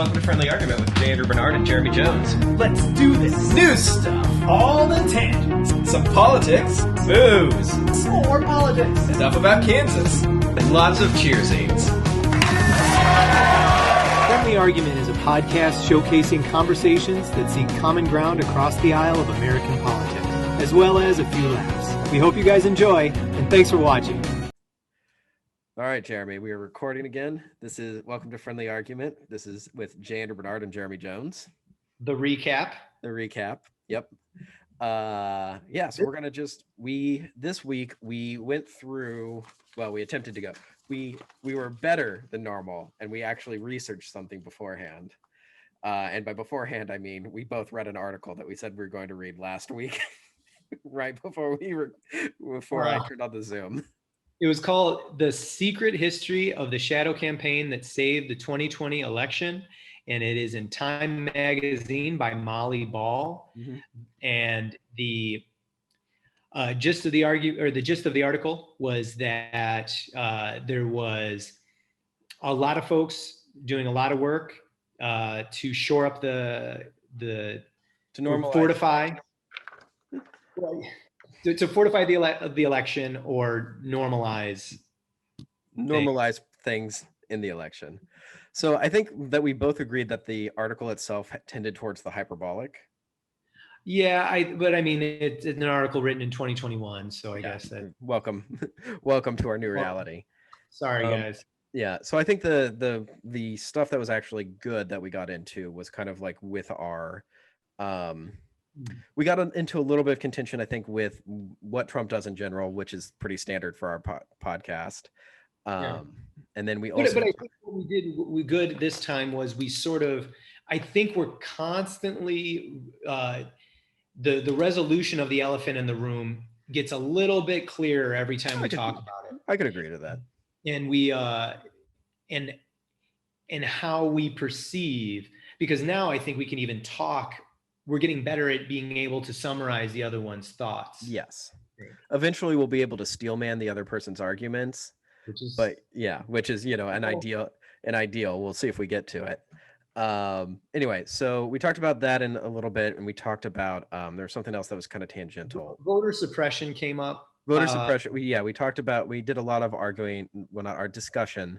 Welcome to Friendly Argument with Andrew Bernard and Jeremy Jones. Let's do this. New stuff, All the tangents. some politics, booze, Some more politics. stuff about Kansas, and lots of cheer scenes. Friendly Argument is a podcast showcasing conversations that seek common ground across the aisle of American politics, as well as a few laughs. We hope you guys enjoy, and thanks for watching. All right, Jeremy, we are recording again. This is Welcome to Friendly Argument. This is with Andrew Bernard and Jeremy Jones. The recap. The recap. Yep. So we're gonna this week we went through. Well, we attempted to go. We were better than normal, and we actually researched something beforehand. And by beforehand, I mean we both read an article that we said we were going to read last week, right before I turned on the Zoom. It was called The Secret History of the Shadow Campaign That Saved the 2020 Election, and it is in Time Magazine by Molly Ball. Mm-hmm. And the gist of the article was that there was a lot of folks doing a lot of work to shore up to normalize, fortify. To fortify the election or normalize things in the election. So I think that we both agreed that the article itself tended towards the hyperbolic. Yeah, but I mean, it's an article written in 2021, so I guess that. Welcome to our new reality. Sorry, guys. Yeah, so I think the stuff that was actually good that we got into was kind of like with our we got into a little bit of contention, I think, with what Trump does in general, which is pretty standard for our podcast. And then we also. But I think what we did good this time was we sort of, I think we're constantly, the resolution of the elephant in the room gets a little bit clearer every time we talk about it. I could agree to that. And we, and how we perceive, because now I think we can even talk. We're getting better at being able to summarize the other one's thoughts. Yes. Eventually we'll be able to steelman the other person's arguments, which is an ideal. We'll see if we get to it. Anyway, so we talked about that in a little bit, and we talked about there's something else that was kind of tangential. Voter suppression came up. Suppression. We did a lot of arguing, our discussion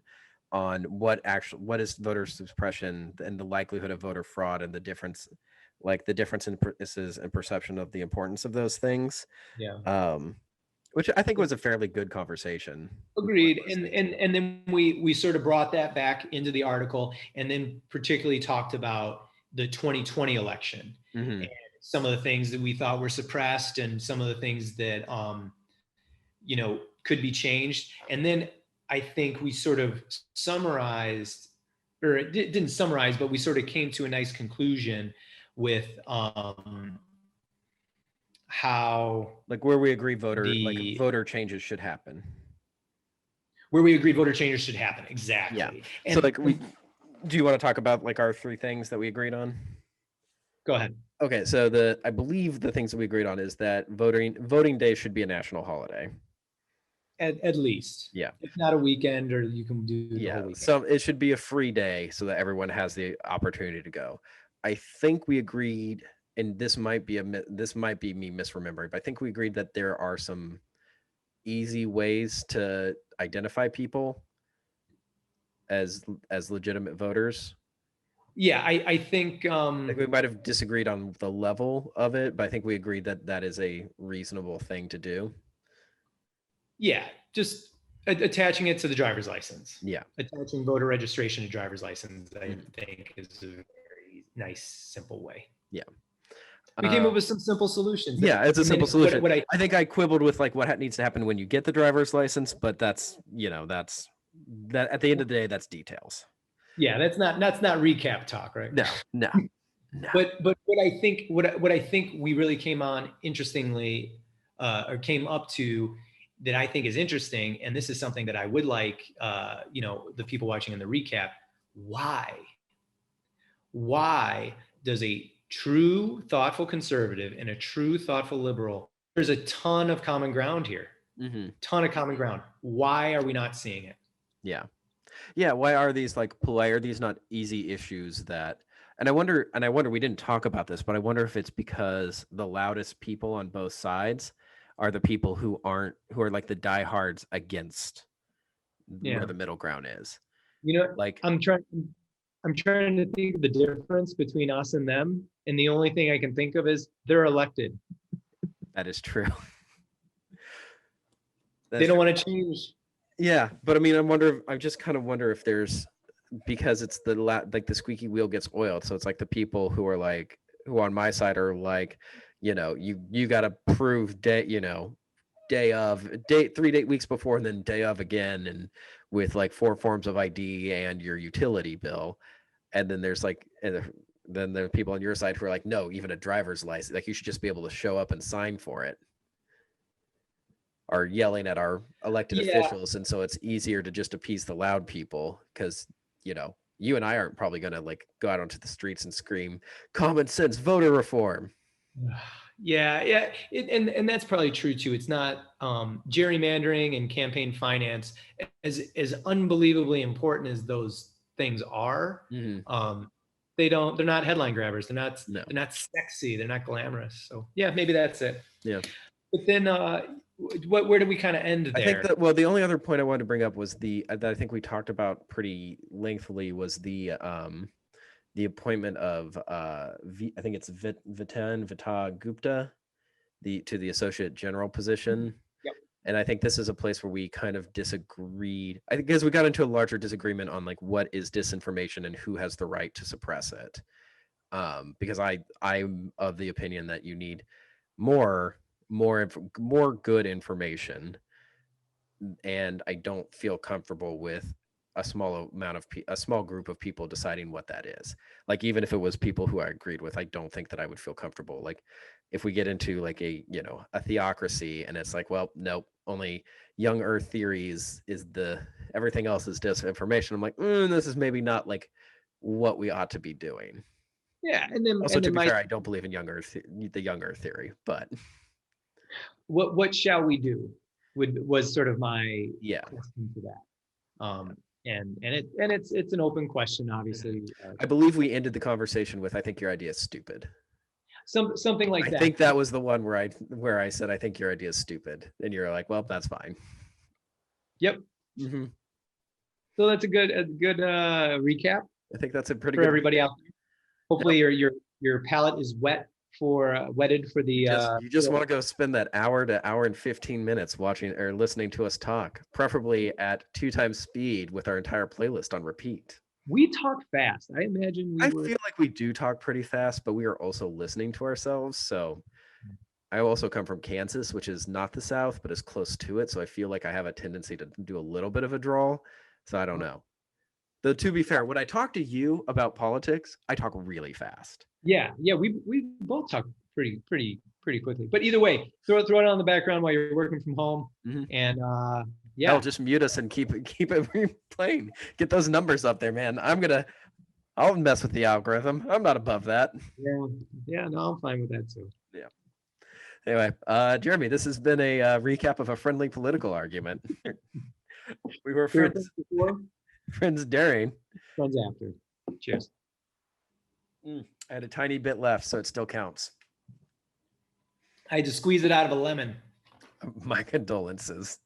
on what is voter suppression and the likelihood of voter fraud and the difference in perception of the importance of those things. Yeah. Which I think was a fairly good conversation. Agreed. And then we sort of brought that back into the article, and then particularly talked about the 2020 election, and some of the things that we thought were suppressed and some of the things that could be changed. And then I think we sort of summarized, or it didn't summarize, but we sort of came to a nice conclusion with how, like, where we agree voter changes should happen. Where we agree voter changes should happen. Exactly. Yeah. And so do you want to talk about like our three things that we agreed on? Go ahead. Okay. So I believe the things that we agreed on is that voting day should be a national holiday. At least. Yeah. If not a weekend, or you can do the whole weekend. So it should be a free day so that everyone has the opportunity to go. I think we agreed, and this might be me misremembering, but I think we agreed that there are some easy ways to identify people as legitimate voters. Yeah, I think we might have disagreed on the level of it, but I think we agreed that that is a reasonable thing to do. Yeah, just attaching it to the driver's license. Yeah. Attaching voter registration to driver's license, I think, is a very nice, simple way. Yeah. We came up with some simple solutions. Yeah, it's a simple solution. I think I quibbled with like what needs to happen when you get the driver's license, but that's at the end of the day, that's details. Yeah, that's not recap talk, right? No. But what I think we really came on interestingly, or came up to, that I think is interesting, and this is something that I would like, the people watching in the recap. Why does a true thoughtful conservative and a true thoughtful liberal, there's a ton of common ground here. Ton of common ground. Why are we not seeing it? Yeah. Yeah, why are these why are these not easy issues that and I wonder we didn't talk about this, but I wonder if it's because the loudest people on both sides are the people who are like the diehards against where the middle ground is. You know, Like I'm trying to think of the difference between us and them, and the only thing I can think of is they're elected. that is true. They don't want to change. Yeah, but I mean, I just kind of wonder if there's because it's the squeaky wheel gets oiled, so it's like the people who are who on my side are you got to prove day 3 weeks before and then day of again, and with 4 forms of ID and your utility bill, and then there's then there are people on your side who are like, no, even a driver's license, you should just be able to show up and sign for it. Are yelling at our elected officials, and so it's easier to just appease the loud people because you and I aren't probably going to go out onto the streets and scream common sense voter reform. Yeah, and that's probably true too. It's not gerrymandering and campaign finance, as unbelievably important as those things are. Mm-hmm. They're not headline grabbers. They're not sexy. They're not glamorous. So yeah, maybe that's it. Yeah. But then where do we kind of end there? I think that, the only other point I wanted to bring up was that I think we talked about pretty lengthily was the appointment of I think it's Vita Gupta to the associate general position. Yep. And I think this is a place where we kind of disagreed. I think because we got into a larger disagreement on what is disinformation and who has the right to suppress it. Because I'm of the opinion that you need more good information, and I don't feel comfortable with a small group of people deciding what that is. Even if it was people who I agreed with, I don't think that I would feel comfortable. If we get into a theocracy and it's nope, only young earth theories is everything else is disinformation. I'm this is maybe not what we ought to be doing. Yeah, and then also, to be fair, I don't believe in the young earth theory, but what shall we do was sort of my question to that. And it's an open question, obviously. I believe we ended the conversation with, I think your idea is stupid. Something like that. I think that was the one where I said, I think your idea is stupid. And you're like, well, that's fine. Yep. Mm-hmm. So that's a good recap. I think that's a pretty for good everybody out there. Hopefully your palate is wetted for the you just want to go spend that hour to hour and 15 minutes watching or listening to us talk, preferably at 2 times speed with our entire playlist on repeat. We talk fast. I imagine I feel like we do talk pretty fast, but we are also listening to ourselves. So I also come from Kansas, which is not the South, but is close to it. So I feel like I have a tendency to do a little bit of a drawl. So I don't know. Though, to be fair, when I talk to you about politics, I talk really fast. Yeah, we both talk pretty quickly. But either way, throw it on the background while you're working from home, and I'll just mute us and keep it playing. Get those numbers up there, man. I'll mess with the algorithm. I'm not above that. Yeah, no, I'm fine with that too. Yeah. Anyway, Jeremy, this has been a recap of a friendly political argument. We were friends before. Friends during. Friends after. Cheers. I had a tiny bit left, so it still counts. I had to squeeze it out of a lemon. My condolences.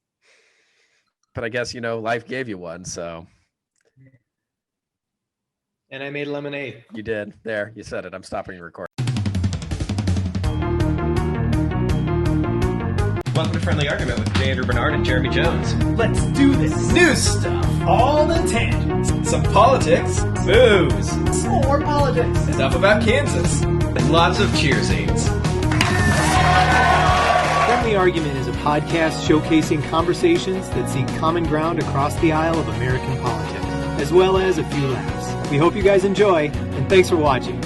But I guess, life gave you one, so. And I made lemonade. You did. There, you said it. I'm stopping recording. Welcome to Friendly Argument with Andrew Bernard and Jeremy Jones. Let's do this. News stuff, All the tangents. some politics, booze, More politics. stuff about Kansas, and lots of cheer scenes. Friendly Argument is a podcast showcasing conversations that seek common ground across the aisle of American politics, as well as a few laughs. We hope you guys enjoy, and thanks for watching.